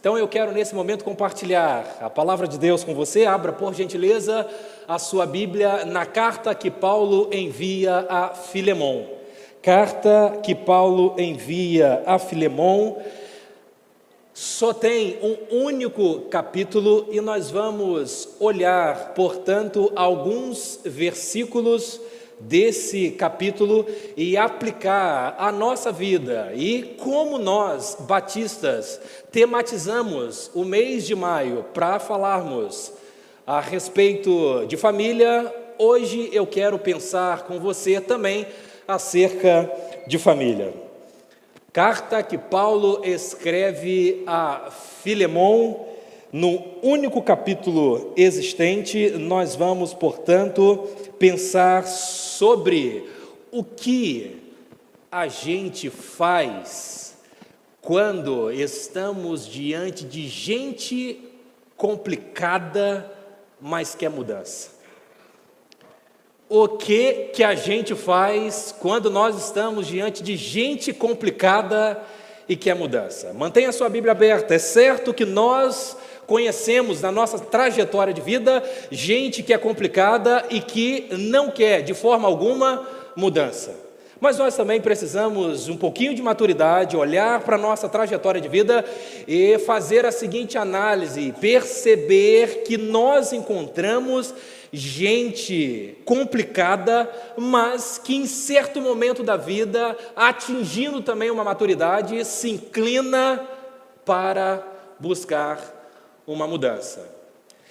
Então eu quero nesse momento compartilhar a palavra de Deus com você. Abra por gentileza a sua Bíblia na carta que Paulo envia a Filemon. Carta que Paulo envia a Filemon. Só tem um único capítulo e nós vamos olhar, portanto, alguns versículos desse capítulo e aplicar a nossa vida. E como nós, batistas, tematizamos o mês de maio para falarmos a respeito de família, hoje eu quero pensar com você também acerca de família. Carta que Paulo escreve a Filemon, no único capítulo existente, nós vamos, portanto, pensar sobre o que a gente faz quando estamos diante de gente complicada, mas quer mudança. O que a gente faz quando nós estamos diante de gente complicada e quer mudança? Mantenha a sua Bíblia aberta. É certo que nós conhecemos na nossa trajetória de vida gente que é complicada e que não quer de forma alguma mudança. Mas nós também precisamos um pouquinho de maturidade, olhar para a nossa trajetória de vida e fazer a seguinte análise, perceber que nós encontramos gente complicada, mas que em certo momento da vida, atingindo também uma maturidade, se inclina para buscar uma mudança.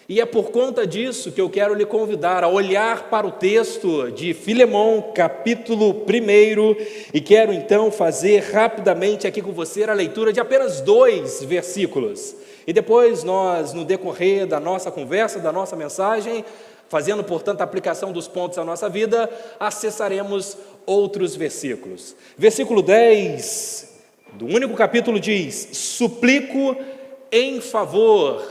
E é por conta disso que eu quero lhe convidar a olhar para o texto de Filemon, capítulo 1, e quero então fazer rapidamente aqui com você a leitura de apenas 2 versículos. E depois nós, no decorrer da nossa conversa, da nossa mensagem, fazendo, portanto, a aplicação dos pontos à nossa vida, acessaremos outros versículos. Versículo 10 do único capítulo diz: suplico em favor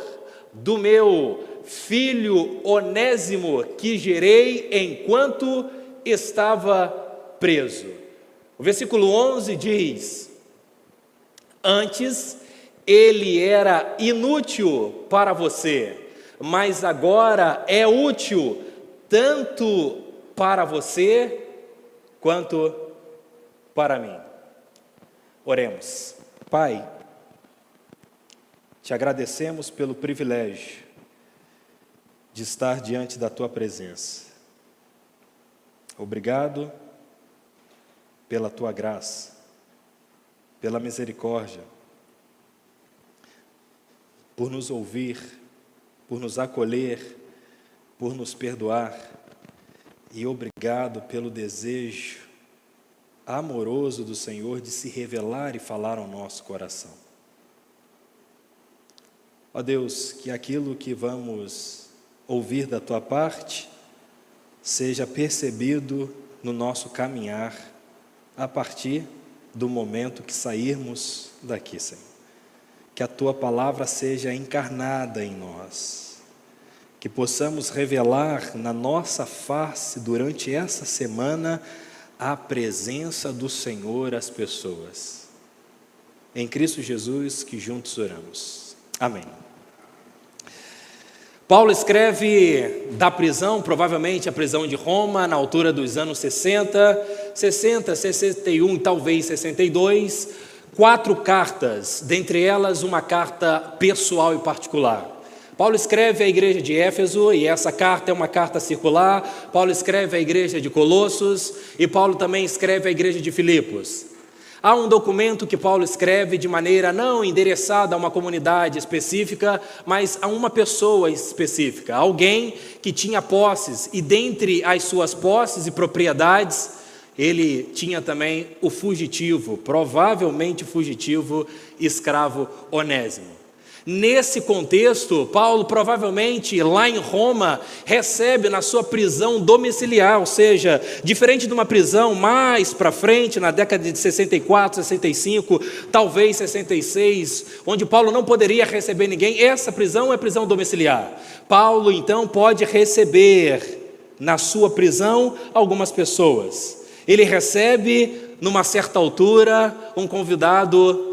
do meu filho Onésimo, que gerei enquanto estava preso. O versículo 11 diz: antes ele era inútil para você, mas agora é útil tanto para você quanto para mim. Oremos. Pai, te agradecemos pelo privilégio de estar diante da tua presença. Obrigado pela tua graça, pela misericórdia, por nos ouvir, por nos acolher, por nos perdoar, e obrigado pelo desejo amoroso do Senhor de se revelar e falar ao nosso coração. Ó Deus, que aquilo que vamos ouvir da tua parte seja percebido no nosso caminhar a partir do momento que sairmos daqui, Senhor. Que a tua palavra seja encarnada em nós, que possamos revelar na nossa face durante essa semana a presença do Senhor às pessoas. Em Cristo Jesus que juntos oramos. Amém. Paulo escreve da prisão, provavelmente a prisão de Roma, na altura dos anos 60, 61, talvez 62, 4 cartas, dentre elas uma carta pessoal e particular. Paulo escreve à igreja de Éfeso, e essa carta é uma carta circular. Paulo escreve à igreja de Colossos, e Paulo também escreve à igreja de Filipos. Há um documento que Paulo escreve de maneira não endereçada a uma comunidade específica, mas a uma pessoa específica, alguém que tinha posses, e dentre as suas posses e propriedades, ele tinha também o fugitivo, provavelmente fugitivo, escravo Onésimo. Nesse contexto, Paulo provavelmente lá em Roma recebe na sua prisão domiciliar, ou seja, diferente de uma prisão mais para frente, na década de 64, 65, talvez 66, onde Paulo não poderia receber ninguém, essa prisão é prisão domiciliar. Paulo então pode receber na sua prisão algumas pessoas. Ele recebe numa certa altura um convidado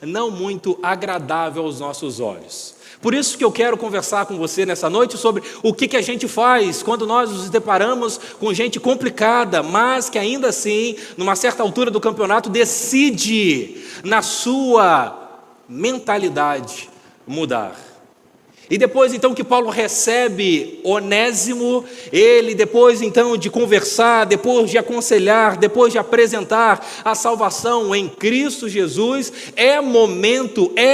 não muito agradável aos nossos olhos. Por isso que eu quero conversar com você nessa noite sobre o que a gente faz quando nós nos deparamos com gente complicada, mas que ainda assim, numa certa altura do campeonato, decide na sua mentalidade mudar. E depois então que Paulo recebe Onésimo, ele depois então de conversar, depois de aconselhar, depois de apresentar a salvação em Cristo Jesus, é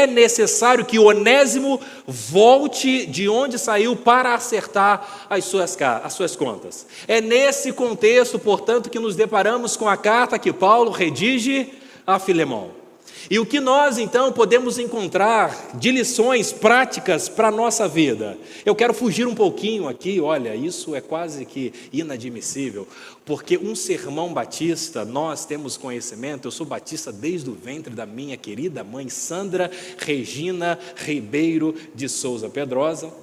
necessário que Onésimo volte de onde saiu para acertar as suas contas. É nesse contexto, portanto, que nos deparamos com a carta que Paulo redige a Filemão. E o que nós então podemos encontrar de lições práticas para a nossa vida? Eu quero fugir um pouquinho aqui, olha, isso é quase que inadmissível, porque um sermão batista, nós temos conhecimento, eu sou batista desde o ventre da minha querida mãe Sandra Regina Ribeiro de Souza Pedrosa,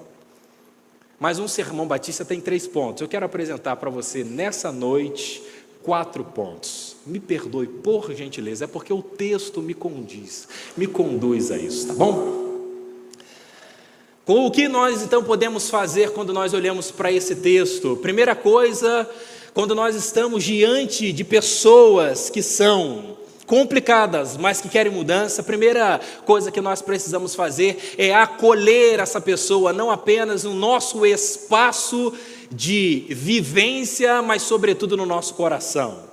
mas um sermão batista tem 3 pontos. Eu quero apresentar para você nessa noite 4 pontos. Me perdoe, por gentileza, é porque o texto me conduz a isso, tá bom? Com o que nós então podemos fazer quando nós olhamos para esse texto? Primeira coisa, quando nós estamos diante de pessoas que são complicadas, mas que querem mudança, a primeira coisa que nós precisamos fazer é acolher essa pessoa, não apenas no nosso espaço de vivência, mas sobretudo no nosso coração.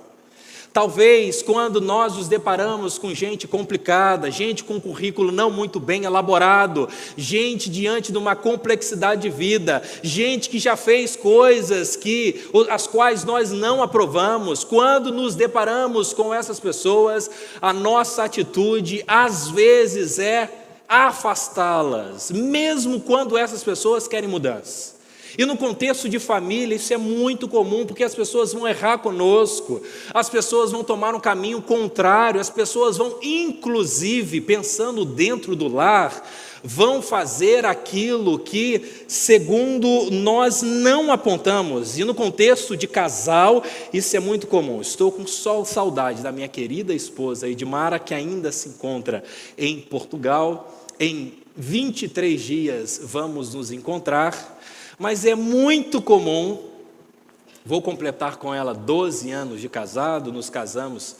Talvez quando nós nos deparamos com gente complicada, gente com currículo não muito bem elaborado, gente diante de uma complexidade de vida, gente que já fez coisas as quais nós não aprovamos, quando nos deparamos com essas pessoas, a nossa atitude às vezes é afastá-las, mesmo quando essas pessoas querem mudança. E no contexto de família isso é muito comum, porque as pessoas vão errar conosco, as pessoas vão tomar um caminho contrário, as pessoas vão, inclusive, pensando dentro do lar, vão fazer aquilo que, segundo nós, não apontamos. E no contexto de casal, isso é muito comum. Estou com só saudade da minha querida esposa Edmara, que ainda se encontra em Portugal. Em 23 dias vamos nos encontrar. Mas é muito comum, vou completar com ela 12 anos de casado, nos casamos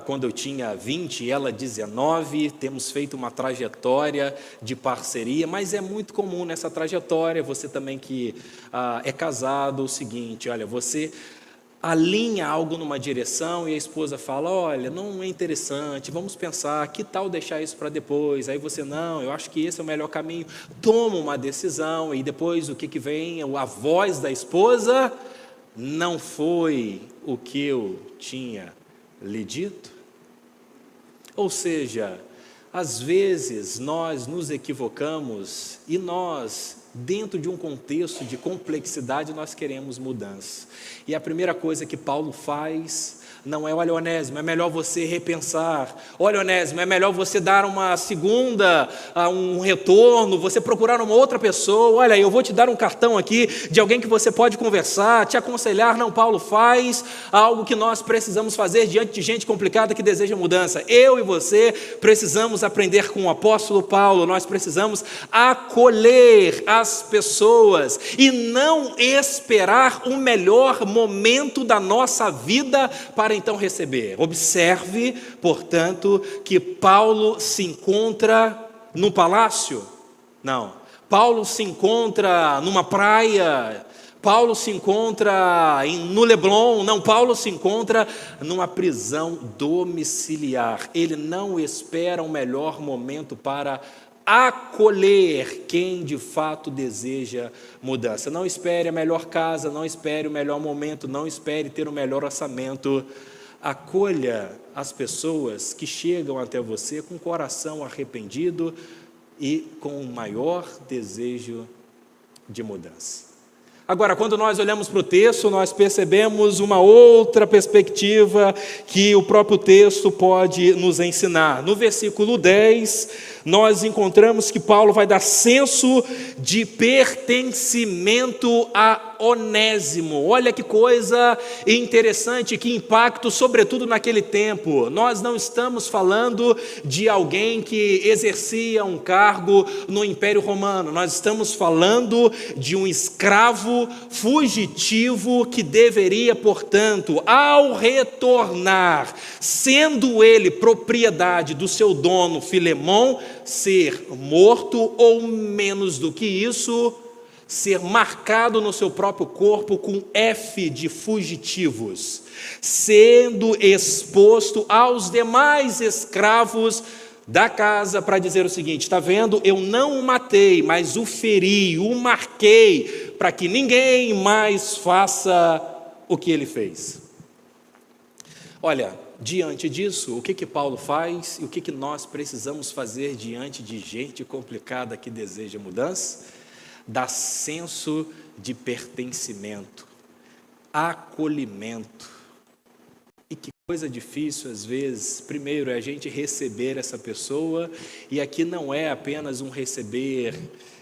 quando eu tinha 20 e ela 19, temos feito uma trajetória de parceria, mas é muito comum nessa trajetória, você também que é casado, o seguinte, olha, você alinha algo numa direção e a esposa fala, olha, não é interessante, vamos pensar, que tal deixar isso para depois? Aí você, não, eu acho que esse é o melhor caminho, toma uma decisão e depois o que vem? A voz da esposa, não foi o que eu tinha lhe dito? Ou seja, às vezes nós nos equivocamos e nós, dentro de um contexto de complexidade, nós queremos mudança. E a primeira coisa que Paulo faz não é, olha, Onésimo, é melhor você repensar. Olha, Onésimo, é melhor você dar uma segunda, um retorno, você procurar uma outra pessoa. Olha, eu vou te dar um cartão aqui de alguém que você pode conversar, te aconselhar. Não, Paulo faz algo que nós precisamos fazer diante de gente complicada que deseja mudança. Eu e você precisamos aprender com o apóstolo Paulo, nós precisamos acolher as pessoas e não esperar o melhor momento da nossa vida para então receber. Observe, portanto, que Paulo se encontra num palácio? Não. Paulo se encontra numa praia? Paulo se encontra no Leblon? Não, Paulo se encontra numa prisão domiciliar. Ele não espera um melhor momento para acolher quem de fato deseja mudança. Não espere a melhor casa, não espere o melhor momento, não espere ter o melhor orçamento. Acolha as pessoas que chegam até você com o coração arrependido e com o maior desejo de mudança. Agora, quando nós olhamos para o texto, nós percebemos uma outra perspectiva que o próprio texto pode nos ensinar. No versículo 10, nós encontramos que Paulo vai dar senso de pertencimento a a Onésimo. Olha que coisa interessante, que impacto, sobretudo naquele tempo. Nós não estamos falando de alguém que exercia um cargo no Império Romano, nós estamos falando de um escravo fugitivo que deveria, portanto, ao retornar, sendo ele propriedade do seu dono Filemão, ser morto ou, menos do que isso, ser marcado no seu próprio corpo com F de fugitivos, sendo exposto aos demais escravos da casa para dizer o seguinte: está vendo, eu não o matei, mas o feri, o marquei, para que ninguém mais faça o que ele fez. Olha, diante disso, o que Paulo faz e o que nós precisamos fazer diante de gente complicada que deseja mudança? Dá senso de pertencimento, acolhimento. E que coisa difícil às vezes, primeiro é a gente receber essa pessoa, e aqui não é apenas um receber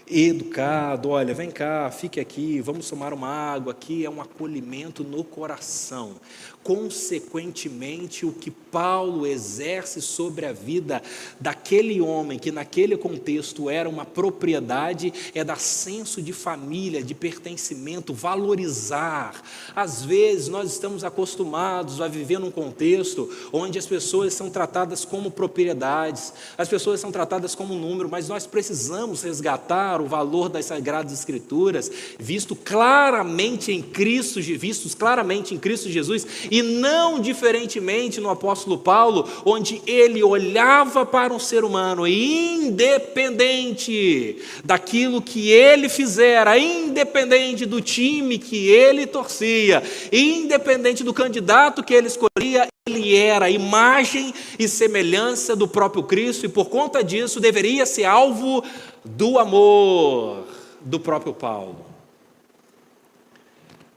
educado, olha, vem cá, fique aqui, vamos tomar uma água, aqui é um acolhimento no coração. Consequentemente, o que Paulo exerce sobre a vida daquele homem, que naquele contexto era uma propriedade, é dar senso de família, de pertencimento, valorizar. Às vezes nós estamos acostumados a viver num contexto onde as pessoas são tratadas como propriedades, as pessoas são tratadas como número, mas nós precisamos resgatar o valor das Sagradas Escrituras, vistos claramente em Cristo Jesus, e não diferentemente no apóstolo Paulo, onde ele olhava para um ser humano e, independente daquilo que ele fizera, independente do time que ele torcia, independente do candidato que ele escolhia, ele era a imagem e semelhança do próprio Cristo, e por conta disso deveria ser alvo do amor do próprio Paulo.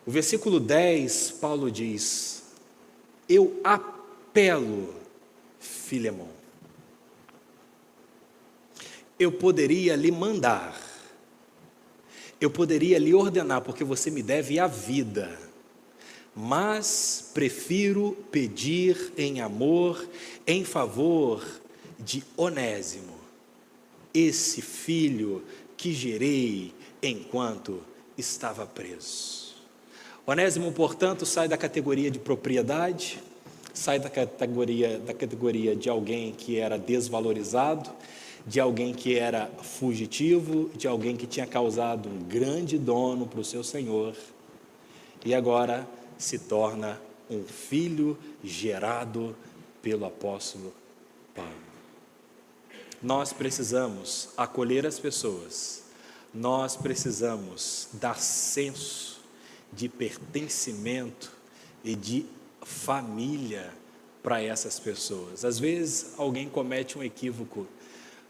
O versículo 10, Paulo diz: eu apelo, Filemão. Eu poderia lhe mandar, eu poderia lhe ordenar, porque você me deve a vida, mas prefiro pedir em amor, em favor de Onésimo, esse filho que gerei enquanto estava preso. Onésimo, portanto, sai da categoria de propriedade, sai da categoria de alguém que era desvalorizado, de alguém que era fugitivo, de alguém que tinha causado um grande dano para o seu senhor, e agora se torna um filho gerado pelo apóstolo Paulo. Nós precisamos acolher as pessoas, nós precisamos dar senso de pertencimento e de família para essas pessoas. Às vezes alguém comete um equívoco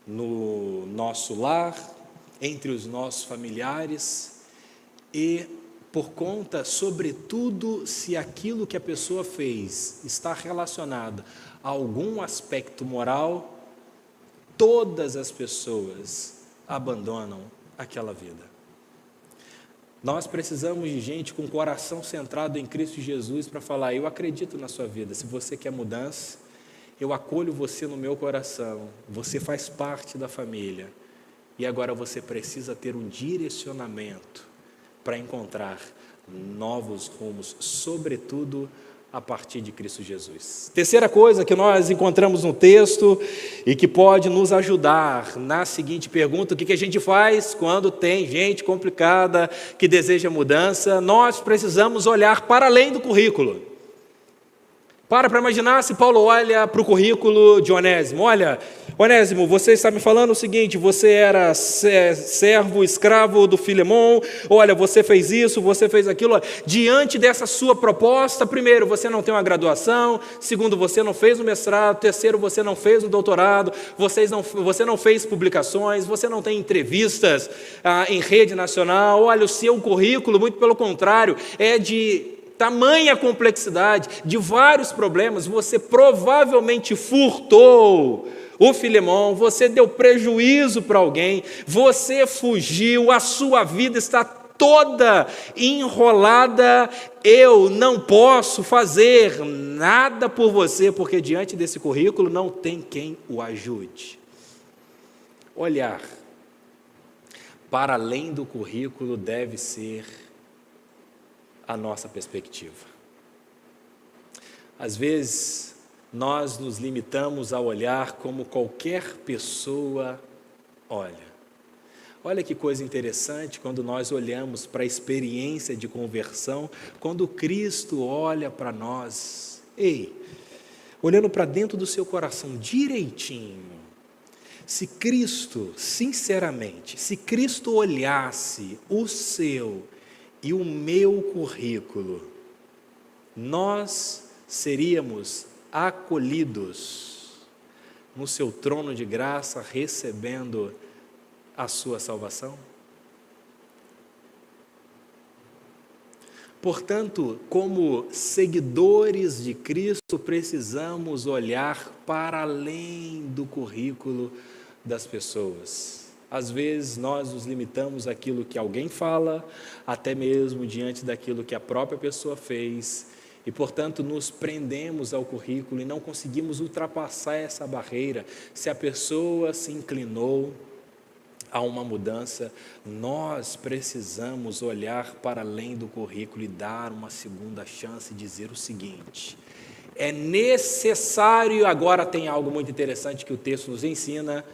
no nosso lar, entre os nossos familiares, e por conta, sobretudo, se aquilo que a pessoa fez está relacionado a algum aspecto moral, todas as pessoas abandonam aquela vida. Nós precisamos de gente com o coração centrado em Cristo Jesus para falar: eu acredito na sua vida, se você quer mudança, eu acolho você no meu coração, você faz parte da família, e agora você precisa ter um direcionamento para encontrar novos rumos, sobretudo a partir de Cristo Jesus. Terceira coisa que nós encontramos no texto e que pode nos ajudar na seguinte pergunta: o que a gente faz quando tem gente complicada que deseja mudança? Nós precisamos olhar para além do currículo. Para imaginar se Paulo olha para o currículo de Onésimo. Olha, Onésimo, você está me falando o seguinte: você era servo, escravo do Filemão, olha, você fez isso, você fez aquilo. Diante dessa sua proposta, primeiro, você não tem uma graduação, segundo, você não fez o mestrado, terceiro, você não fez o doutorado, você não fez publicações, você não tem entrevistas em rede nacional. Olha, o seu currículo, muito pelo contrário, é de tamanha complexidade, de vários problemas. Você provavelmente furtou o Filemão, você deu prejuízo para alguém, você fugiu, a sua vida está toda enrolada, eu não posso fazer nada por você, porque diante desse currículo não tem quem o ajude. Olhar para além do currículo deve ser a nossa perspectiva. Às vezes, nós nos limitamos a olhar como qualquer pessoa olha. Olha que coisa interessante quando nós olhamos para a experiência de conversão, quando Cristo olha para nós. Ei, olhando para dentro do seu coração direitinho, se Cristo, sinceramente, se Cristo olhasse o seu e o meu currículo, nós seríamos acolhidos no seu trono de graça, recebendo a sua salvação? Portanto, como seguidores de Cristo, precisamos olhar para além do currículo das pessoas. Às vezes nós nos limitamos àquilo que alguém fala, até mesmo diante daquilo que a própria pessoa fez, e portanto nos prendemos ao currículo e não conseguimos ultrapassar essa barreira. Se a pessoa se inclinou a uma mudança, nós precisamos olhar para além do currículo e dar uma segunda chance e dizer o seguinte: é necessário, agora tem algo muito interessante que o texto nos ensina,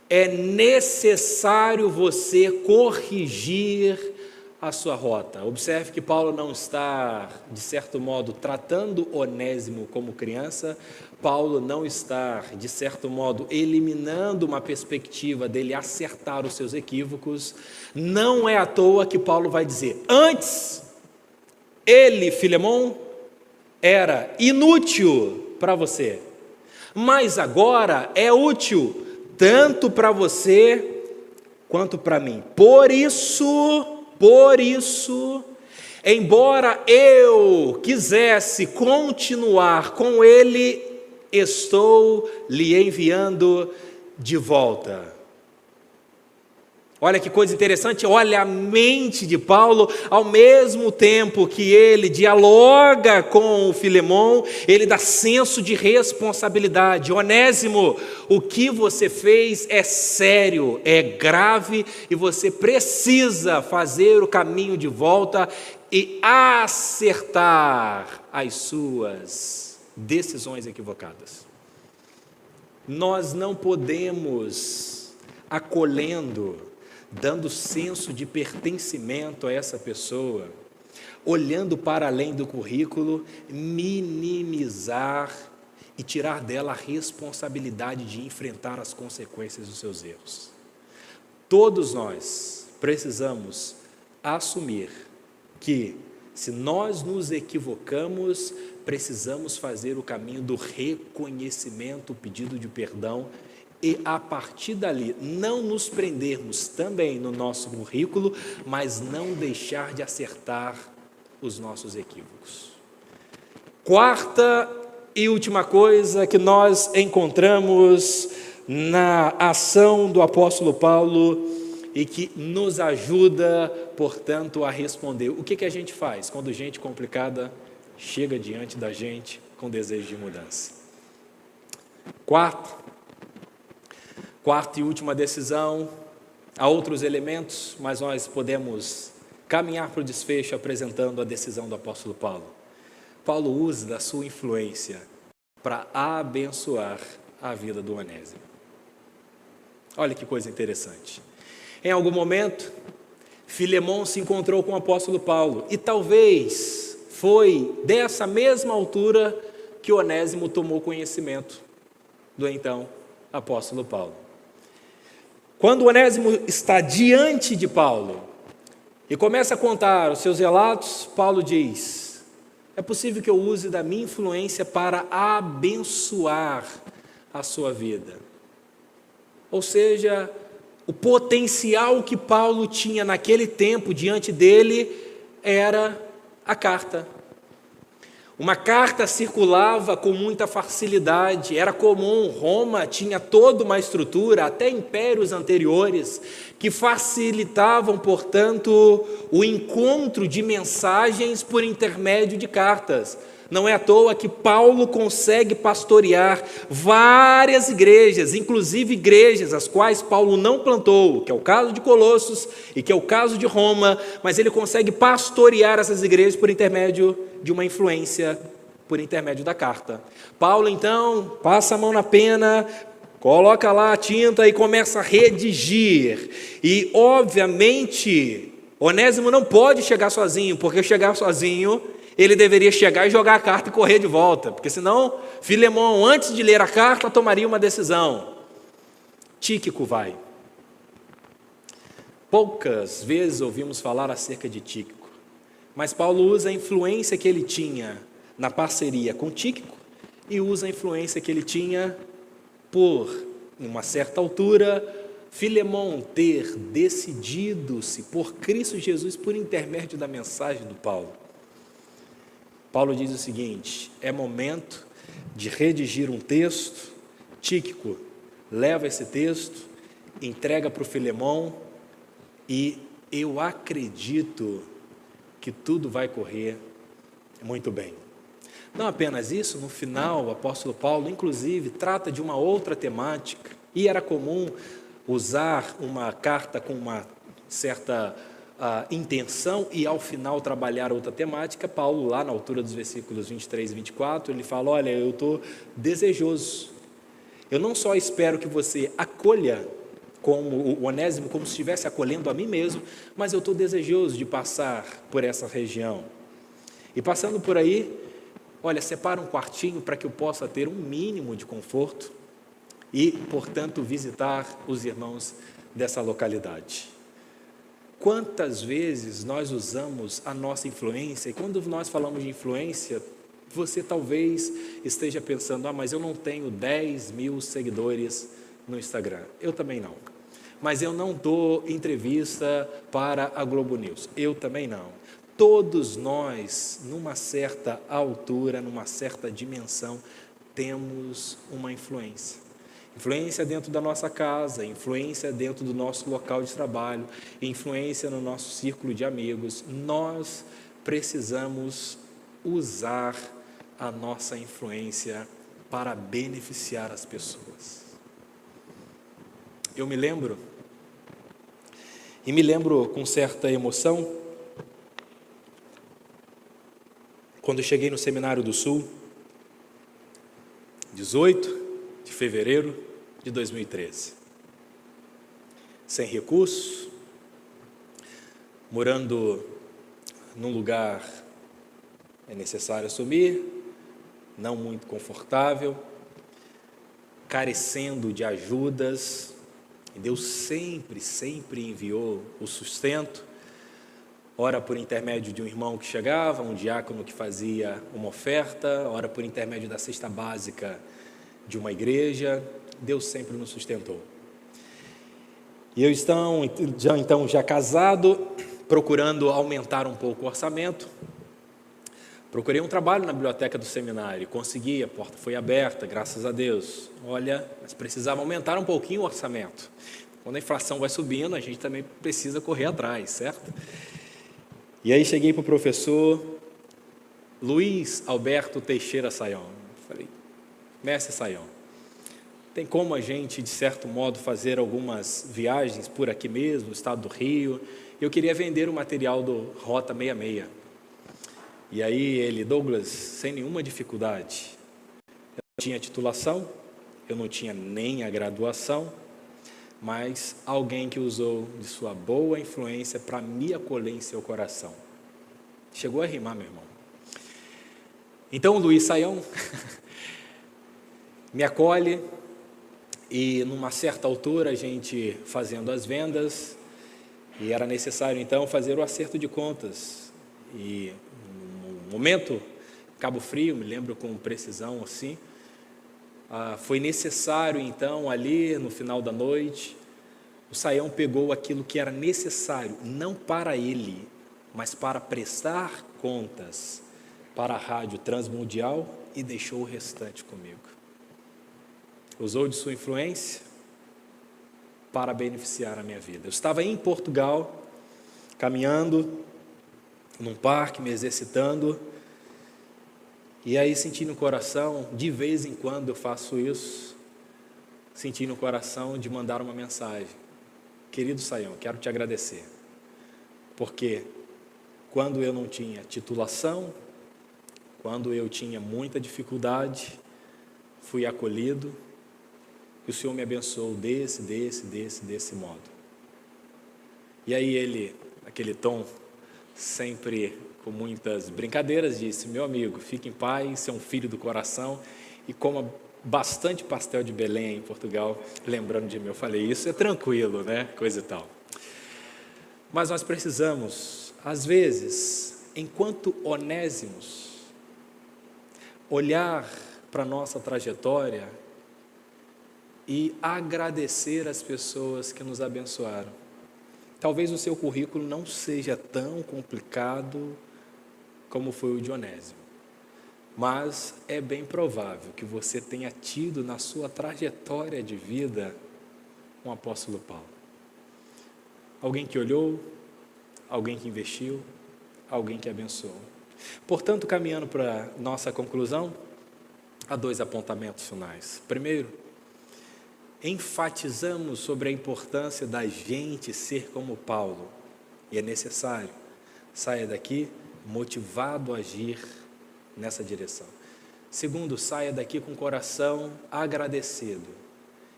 é necessário você corrigir a sua rota. Observe que Paulo não está, de certo modo, tratando Onésimo como criança. Paulo não está, de certo modo, eliminando uma perspectiva dele acertar os seus equívocos. Não é à toa que Paulo vai dizer: antes, ele, Filemon, era inútil para você, mas agora é útil tanto para você quanto para mim. Por isso, embora eu quisesse continuar com ele, estou lhe enviando de volta. Olha que coisa interessante, olha a mente de Paulo, ao mesmo tempo que ele dialoga com o Filemon, ele dá senso de responsabilidade. Onésimo, o que você fez é sério, é grave, e você precisa fazer o caminho de volta e acertar as suas decisões equivocadas. Nós não podemos, acolhendo, dando senso de pertencimento a essa pessoa, olhando para além do currículo, minimizar e tirar dela a responsabilidade de enfrentar as consequências dos seus erros. Todos nós precisamos assumir que, se nós nos equivocamos, precisamos fazer o caminho do reconhecimento, o pedido de perdão, e a partir dali não nos prendermos também no nosso currículo, mas não deixar de acertar os nossos equívocos. Quarta e última coisa que nós encontramos na ação do apóstolo Paulo e que nos ajuda, portanto, a responder. O que a gente faz quando gente complicada chega diante da gente com desejo de mudança? Quarta e última decisão, há outros elementos, mas nós podemos caminhar para o desfecho apresentando a decisão do apóstolo Paulo. Paulo usa da sua influência para abençoar a vida do Onésimo. Olha que coisa interessante. Em algum momento, Filemon se encontrou com o apóstolo Paulo, e talvez foi dessa mesma altura que Onésimo tomou conhecimento do então apóstolo Paulo. Quando Onésimo está diante de Paulo e começa a contar os seus relatos, Paulo diz: é possível que eu use da minha influência para abençoar a sua vida. Ou seja, o potencial que Paulo tinha naquele tempo diante dele era a carta. Uma carta circulava com muita facilidade, era comum, Roma tinha toda uma estrutura, até impérios anteriores, que facilitavam, portanto, o encontro de mensagens por intermédio de cartas. Não é à toa que Paulo consegue pastorear várias igrejas, inclusive igrejas as quais Paulo não plantou, que é o caso de Colossos e que é o caso de Roma, mas ele consegue pastorear essas igrejas por intermédio de uma influência, por intermédio da carta. Paulo, então, passa a mão na pena, coloca lá a tinta e começa a redigir. E, obviamente, Onésimo não pode chegar sozinho, porque chegar sozinho, ele deveria chegar e jogar a carta e correr de volta, porque senão Filemão, antes de ler a carta, tomaria uma decisão. Tíquico vai. Poucas vezes ouvimos falar acerca de Tíquico, mas Paulo usa a influência que ele tinha na parceria com Tíquico e usa a influência que ele tinha por, em uma certa altura, Filemão ter decidido-se por Cristo Jesus por intermédio da mensagem do Paulo. Paulo diz o seguinte: é momento de redigir um texto. Tíquico leva esse texto, entrega para o Filemão e eu acredito que tudo vai correr muito bem. Não apenas isso, no final o apóstolo Paulo inclusive trata de uma outra temática e era comum usar uma carta com uma certa intenção e ao final trabalhar outra temática. Paulo, lá na altura dos versículos 23 e 24, ele fala: olha, eu estou desejoso, eu não só espero que você acolha como o Onésimo, como se estivesse acolhendo a mim mesmo, mas eu estou desejoso de passar por essa região. E passando por aí, olha, separa um quartinho para que eu possa ter um mínimo de conforto e, portanto, visitar os irmãos dessa localidade. Quantas vezes nós usamos a nossa influência, e quando nós falamos de influência, você talvez esteja pensando: mas eu não tenho 10 mil seguidores no Instagram. Eu também não. Mas eu não dou entrevista para a Globo News. Eu também não. Todos nós, numa certa altura, numa certa dimensão, temos uma influência. Influência dentro da nossa casa, influência dentro do nosso local de trabalho, influência no nosso círculo de amigos. Nós precisamos usar a nossa influência para beneficiar as pessoas. Eu me lembro com certa emoção, quando eu cheguei no Seminário do Sul, 18 de fevereiro de 2013. Sem recursos, morando num lugar é necessário assumir, não muito confortável, carecendo de ajudas, e Deus sempre enviou o sustento, ora por intermédio de um irmão que chegava, um diácono que fazia uma oferta, ora por intermédio da cesta básica de uma igreja. Deus sempre nos sustentou. E eu já casado, procurando aumentar um pouco o orçamento, procurei um trabalho na biblioteca do seminário, consegui, a porta foi aberta, graças a Deus. Olha, mas precisava aumentar um pouquinho o orçamento. Quando a inflação vai subindo, a gente também precisa correr atrás, certo? E aí cheguei para o professor Luiz Alberto Teixeira Sayão. Falei: mestre Sayão, tem como a gente, de certo modo, fazer algumas viagens por aqui mesmo, no estado do Rio? Eu queria vender o material do Rota 66. E aí ele: Douglas, sem nenhuma dificuldade. Eu não tinha titulação, eu não tinha nem a graduação, mas alguém que usou de sua boa influência para me acolher em seu coração. Chegou a rimar, meu irmão. Então o Luiz Sayão me acolhe, e numa certa altura a gente fazendo as vendas, e era necessário então fazer o acerto de contas. E no momento, Cabo Frio, me lembro com precisão assim, foi necessário então ali no final da noite, o Sayão pegou aquilo que era necessário, não para ele, mas para prestar contas para a rádio Transmundial e deixou o restante comigo. Usou de sua influência para beneficiar a minha vida. Eu estava em Portugal, caminhando num parque, me exercitando, e aí senti no coração, de vez em quando eu faço isso, senti no coração de mandar uma mensagem. Querido Saião, quero te agradecer, porque quando eu não tinha titulação, quando eu tinha muita dificuldade, fui acolhido, e o Senhor me abençoou desse modo. E aí ele, aquele tom, sempre com muitas brincadeiras, disse: meu amigo, fique em paz, você é um filho do coração, e coma bastante pastel de Belém em Portugal, lembrando de mim. Eu falei, isso é tranquilo, né? Coisa e tal. Mas nós precisamos, às vezes, enquanto onésimos, olhar para a nossa trajetória e agradecer as pessoas que nos abençoaram. Talvez o seu currículo não seja tão complicado como foi o de Onésimo, mas é bem provável que você tenha tido na sua trajetória de vida um apóstolo Paulo. Alguém que olhou, alguém que investiu, alguém que abençoou. Portanto, caminhando para nossa conclusão, há 2 apontamentos finais. Primeiro, enfatizamos sobre a importância da gente ser como Paulo, e é necessário. Saia daqui motivado a agir nessa direção. Segundo, saia daqui com o coração agradecido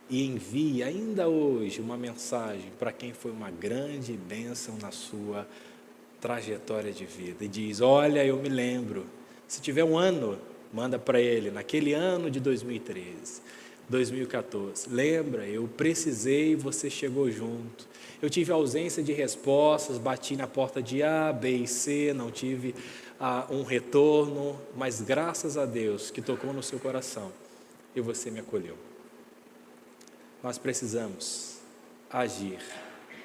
e envie ainda hoje uma mensagem para quem foi uma grande bênção na sua trajetória de vida. E diz: olha, eu me lembro. Se tiver um ano, manda para ele, naquele ano de 2013, 2014. Lembra, eu precisei, você chegou junto. Eu tive ausência de respostas, bati na porta de A, B e C, não tive um retorno, mas graças a Deus que tocou no seu coração e você me acolheu. Nós precisamos agir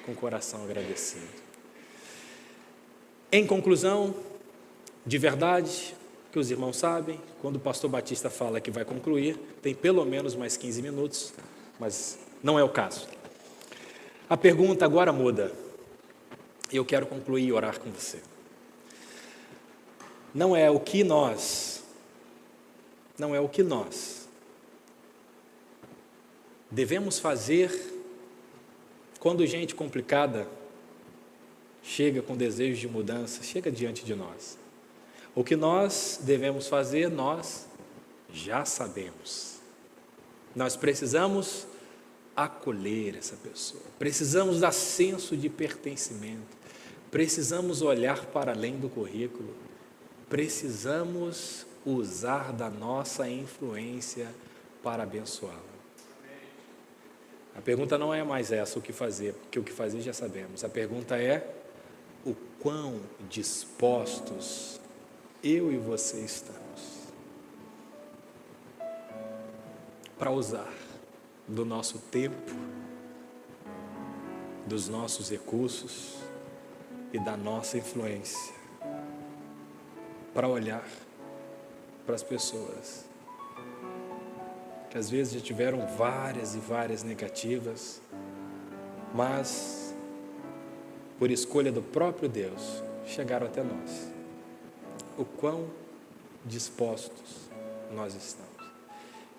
com o coração agradecido. Em conclusão, de verdade, que os irmãos sabem, quando o pastor Batista fala que vai concluir, tem pelo menos mais 15 minutos, mas não é o caso. A pergunta agora muda. Eu quero concluir e orar com você. Não é o que nós devemos fazer quando gente complicada chega com desejo de mudança, chega diante de nós. O que nós devemos fazer, nós já sabemos. Nós precisamos acolher essa pessoa, precisamos dar senso de pertencimento, precisamos olhar para além do currículo, precisamos usar da nossa influência para abençoá-la. A pergunta não é mais essa, o que fazer, porque o que fazer já sabemos. A pergunta é: o quão dispostos eu e você estamos para usar do nosso tempo, dos nossos recursos e da nossa influência para olhar para as pessoas que às vezes já tiveram várias e várias negativas, mas por escolha do próprio Deus chegaram até nós. O quão dispostos nós estamos.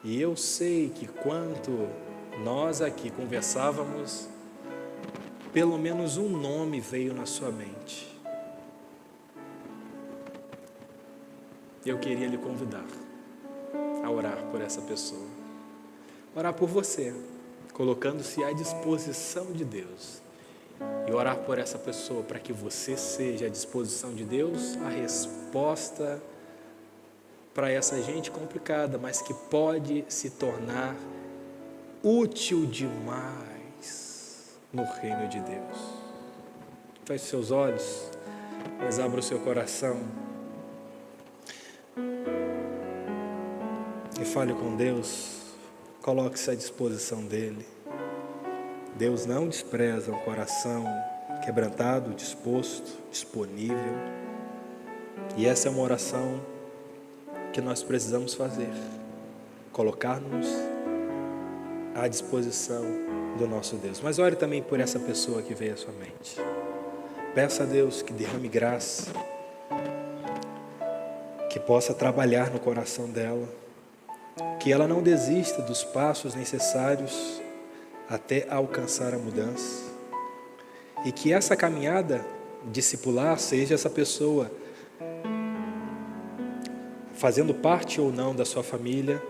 E eu sei que quando nós aqui conversávamos, pelo menos um nome veio na sua mente. Eu queria lhe convidar a orar por essa pessoa. Orar por você, colocando-se à disposição de Deus. E orar por essa pessoa para que você seja à disposição de Deus a resposta para essa gente complicada, mas que pode se tornar útil demais no reino de Deus. Feche seus olhos, mas abra o seu coração e fale com Deus. Coloque-se à disposição dEle. Deus não despreza um coração quebrantado, disposto, disponível. E essa é uma oração que nós precisamos fazer: colocar-nos à disposição do nosso Deus. Mas ore também por essa pessoa que veio à sua mente. Peça a Deus que derrame graça, que possa trabalhar no coração dela, que ela não desista dos passos necessários até alcançar a mudança, e que essa caminhada discipular seja essa pessoa fazendo parte ou não da sua família,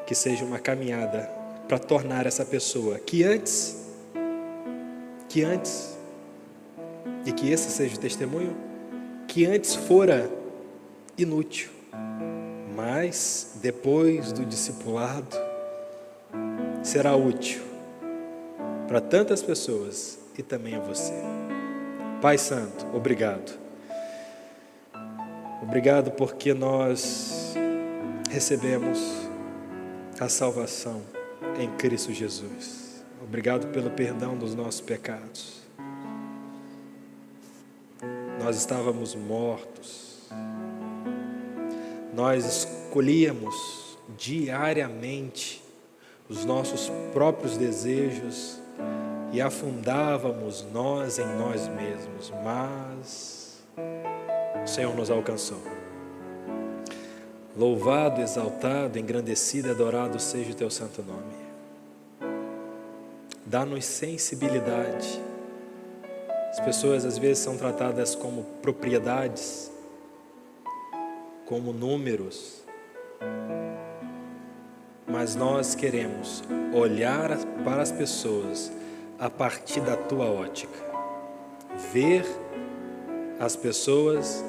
que seja uma caminhada para tornar essa pessoa que antes, e que esse seja o testemunho, que antes fora inútil, mas depois do discipulado será útil para tantas pessoas e também a você. Pai Santo, obrigado. Obrigado porque nós recebemos a salvação em Cristo Jesus. Obrigado pelo perdão dos nossos pecados. Nós estávamos mortos. Nós escolhíamos diariamente os nossos próprios desejos e afundávamos nós em nós mesmos, mas o Senhor nos alcançou. Louvado, exaltado, engrandecido e adorado seja o teu santo nome. Dá-nos sensibilidade. As pessoas às vezes são tratadas como propriedades, como números, mas nós queremos olhar para as pessoas a partir da tua ótica, ver as pessoas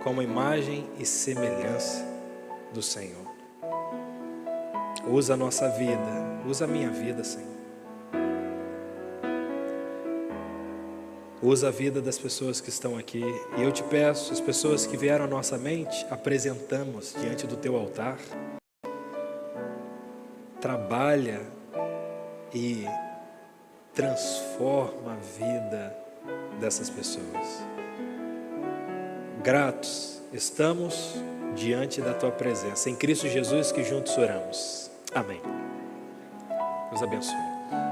como imagem e semelhança do Senhor. Usa a nossa vida, usa a minha vida, Senhor. Usa a vida das pessoas que estão aqui. E eu te peço, as pessoas que vieram à nossa mente, apresentamos diante do teu altar. Trabalha e transforma a vida dessas pessoas. Gratos estamos diante da tua presença. Em Cristo Jesus que juntos oramos. Amém. Deus abençoe.